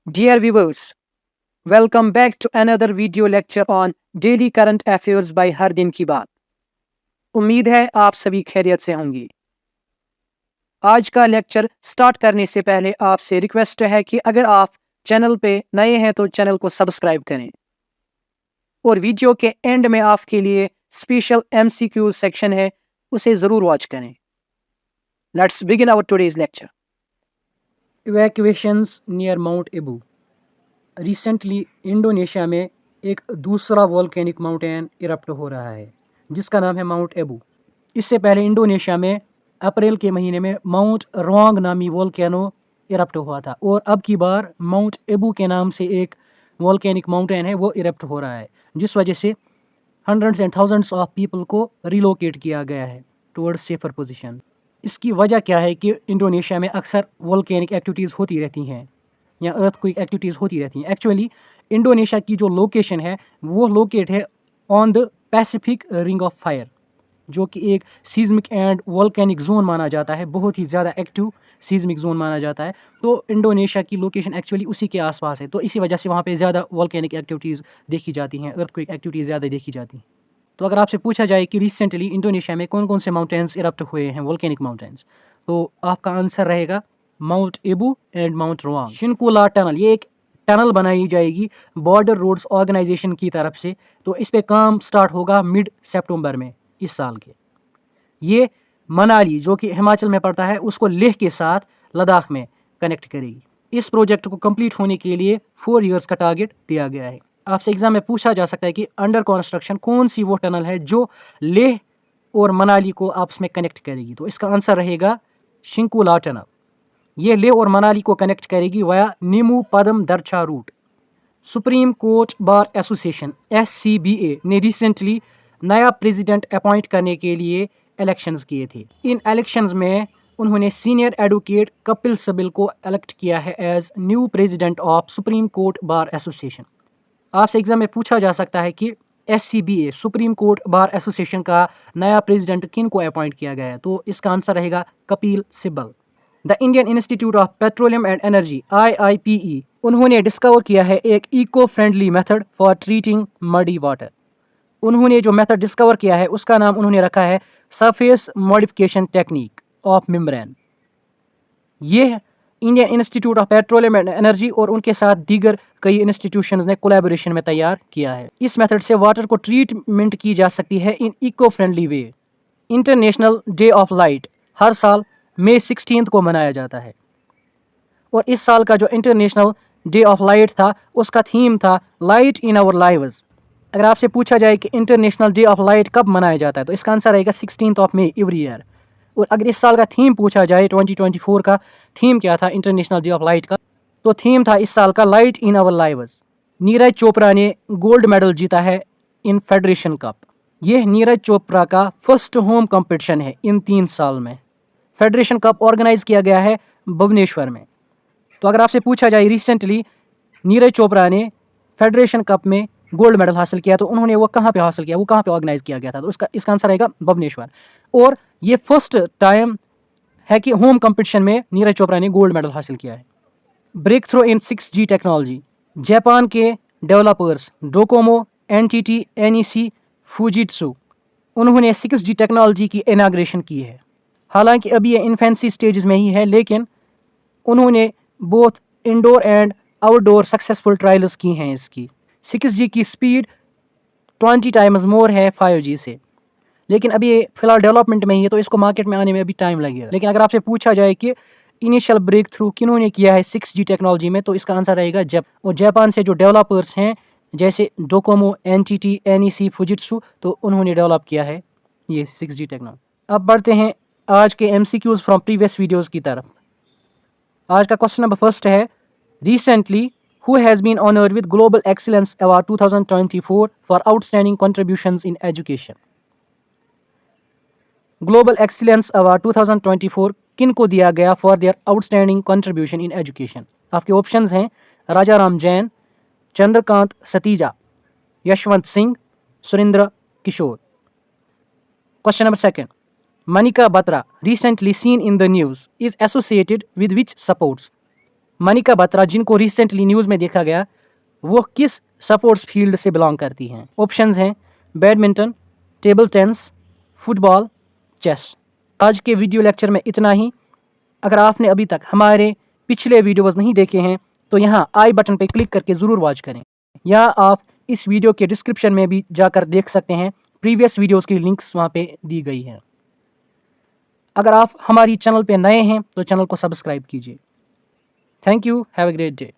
Dear viewers, welcome back to another video lecture on Daily Current Affairs by हर दिन की बात। उम्मीद है आप सभी खैरियत से होंगी। आज का लेक्चर स्टार्ट करने से पहले आपसे रिक्वेस्ट है कि अगर आप चैनल पे नए हैं तो चैनल को सब्सक्राइब करें और वीडियो के एंड में आपके लिए स्पेशल MCQ सेक्शन है, उसे ज़रूर वॉच करें। Let's begin our today's lecture. Evacuations near Mount Ibu. Recently Indonesia में एक दूसरा वोल्केनिक माउंटेन इरप्ट हो रहा है जिसका नाम है माउंट एबू। इससे पहले इंडोनेशिया में अप्रैल के महीने में माउंट रोंग नामी वोल्केनो इरप्ट हुआ था और अब की बार माउंट एबू के नाम से एक वोल्केनिक माउंटेन है वो इरप्ट हो रहा है, जिस वजह से hundreds and thousands of people को रिलोकेट किया गया है टुवर्ड्स सेफर पोजीशन। इसकी वजह क्या है कि इंडोनेशिया में अक्सर वोल्केनिक एक्टिविटीज़ होती रहती हैं या अर्थक्वेक एक्टिविटीज़ होती रहती हैं। एक्चुअली इंडोनेशिया की जो लोकेशन है वो लोकेट है on the Pacific ring of fire, जो कि एक सीज़मिक एंड वोल्केनिक जोन माना जाता है, बहुत ही ज़्यादा एक्टिव सीज़मिक जोन माना जाता है। तो इंडोनेशिया की लोकेशन एक्चुअली उसी के आसपास है, तो इसी वजह से वहाँ पे ज़्यादा वोल्केनिक एक्टिविटीज़ देखी जाती हैं, अर्थक्वेक एक्टिविटीज़ ज़्यादा देखी जाती हैं। तो अगर आपसे पूछा जाए कि रिसेंटली इंडोनेशिया में कौन कौन से माउंटेन्स इरप्ट हुए हैं, वोल्केनिक माउंटेन्स, तो आपका आंसर रहेगा Mount Ibu and Mount Rohtang. Shinkula tunnel, ये एक टनल बनाई जाएगी बॉर्डर रोड्स ऑर्गेनाइजेशन की तरफ से, तो इस पे काम स्टार्ट होगा मिड सितंबर में इस साल के। ये मनाली जो कि हिमाचल में पड़ता है उसको लेह के साथ लद्दाख में कनेक्ट करेगी। इस प्रोजेक्ट को कंप्लीट होने के लिए 4 इयर्स का टारगेट दिया गया है। आपसे एग्जाम में पूछा जा सकता है कि अंडर कंस्ट्रक्शन कौन सी वो टनल है जो लेह और मनाली को आपस में कनेक्ट करेगी, तो इसका आंसर रहेगा शिंकुला टनल। ये लेह और मनाली को कनेक्ट करेगी via Nimu Padam Darcha route. Supreme court bar Association SCBA ने रिसेंटली नया प्रेसिडेंट अपॉइंट करने के लिए इलेक्शंस किए थे। इन इलेक्शंस में उन्होंने सीनियर एडवोकेट कपिल सिब्बल को इलेक्ट किया है as new president of supreme court bar association. आपसे एग्जाम में पूछा जा सकता है कि SCBA supreme court bar association का नया प्रेसिडेंट किन को अपॉइंट किया गया है, तो इसका आंसर रहेगा Kapil Sibal. The Indian institute of petroleum and energy IIPE, उन्होंने डिस्कवर किया है एक eco friendly method for treating muddy water. उन्होंने जो मेथड डिस्कवर किया है उसका नाम उन्होंने रखा है surface modification technique of membrane. ये Indian institute of petroleum and Energy और उनके साथ दीगर कई इंस्टीट्यूशंस ने कोलैबोरेशन में तैयार किया है। इस मेथड से वाटर को ट्रीटमेंट की जा सकती है in eco friendly way. International Day of Light हर साल मई 16 को मनाया जाता है और इस साल का जो इंटरनेशनल डे ऑफ लाइट था उसका थीम था लाइट इन आवर लाइव्स। अगर आपसे पूछा जाए कि इंटरनेशनल डे ऑफ लाइट कब मनाया जाता है, तो इसका आंसर रहेगा 16 मई एवरी ईयर। और अगर इस साल का थीम पूछा जाए 2024 का थीम क्या था इंटरनेशनल डे ऑफ लाइट का, तो थीम था इस साल का light in our lives. Neeraj Chopra ने गोल्ड मेडल जीता है इन फेडरेशन कप। यह नीरज चोपड़ा का फर्स्ट होम कंपटीशन है इन 3 साल में। फेडरेशन कप ऑर्गेनाइज किया गया है भुवनेश्वर में। तो अगर आपसे पूछा जाए रिसेंटली नीरज चोपड़ा ने फेडरेशन कप में गोल्ड मेडल हासिल किया तो उन्होंने वो कहाँ पे हासिल किया, वो कहाँ पे ऑर्गेनाइज किया गया था, तो इसका आंसर आएगा भुवनेश्वर। और ये फर्स्ट टाइम है कि होम कंपटीशन में नीरज चोपड़ा ने गोल्ड मेडल हासिल किया है। ब्रेक थ्रू इन 6G टेक्नोलॉजी। जापान के डेवलपर्स डोकोमो, NTT, NEC, फूजित्सु, उन्होंने 6G टेक्नोलॉजी की इनाग्रेशन की है। हालांकि अभी ये इन्फेंसी स्टेज में ही है, लेकिन उन्होंने both indoor and outdoor successful trials की हैं इसकी। 6G की स्पीड 20 टाइम्स मोर है 5G से, लेकिन अभी ये फिलहाल डेवलपमेंट में ही है, तो इसको मार्केट में आने में अभी टाइम लगेगा। लेकिन अगर आपसे पूछा जाए कि इनिशियल ब्रेक थ्रू किन्होंने किया है 6G टेक्नोलॉजी में, तो इसका आंसर रहेगा और जापान से जो डेवलपर्स हैं जैसे डोकोमो, NTT, NEC, फुजित्सु, तो उन्होंने डेवलप किया है ये 6G टेक्नोलॉजी। अब बढ़ते हैं आज के MCQs फ्रॉम प्रीवियस वीडियोज़ की तरफ। आज का क्वेश्चन नंबर फर्स्ट है, recently who has been honored with Global Excellence Award 2024 for outstanding contributions in education? Global excellence award 2024 किन को दिया गया for their outstanding contribution in education? आपके ऑप्शंस हैं Raja Ram Jain, Chandrakant Sateeja, Yashwant Singh, Surendra Kishore. Question number second, Manika Batra recently seen in the news is associated with which sports? Manika Batra, जिनको recently news में देखा गया, वो किस स्पोर्ट्स फील्ड से बिलोंग करती हैं? ऑप्शंस हैं badminton, table tennis, football, chess. आज के वीडियो लेक्चर में इतना ही। अगर आपने अभी तक हमारे पिछले वीडियोज़ नहीं देखे हैं तो यहाँ आई बटन पर क्लिक करके ज़रूर वॉच करें, या आप इस वीडियो के डिस्क्रिप्शन में भी जाकर देख सकते हैं, प्रीवियस वीडियोज़ की लिंक्स वहाँ पे दी गई हैं। अगर आप हमारी चैनल पे नए हैं तो चैनल को सब्सक्राइब कीजिए। Thank you, have a great day.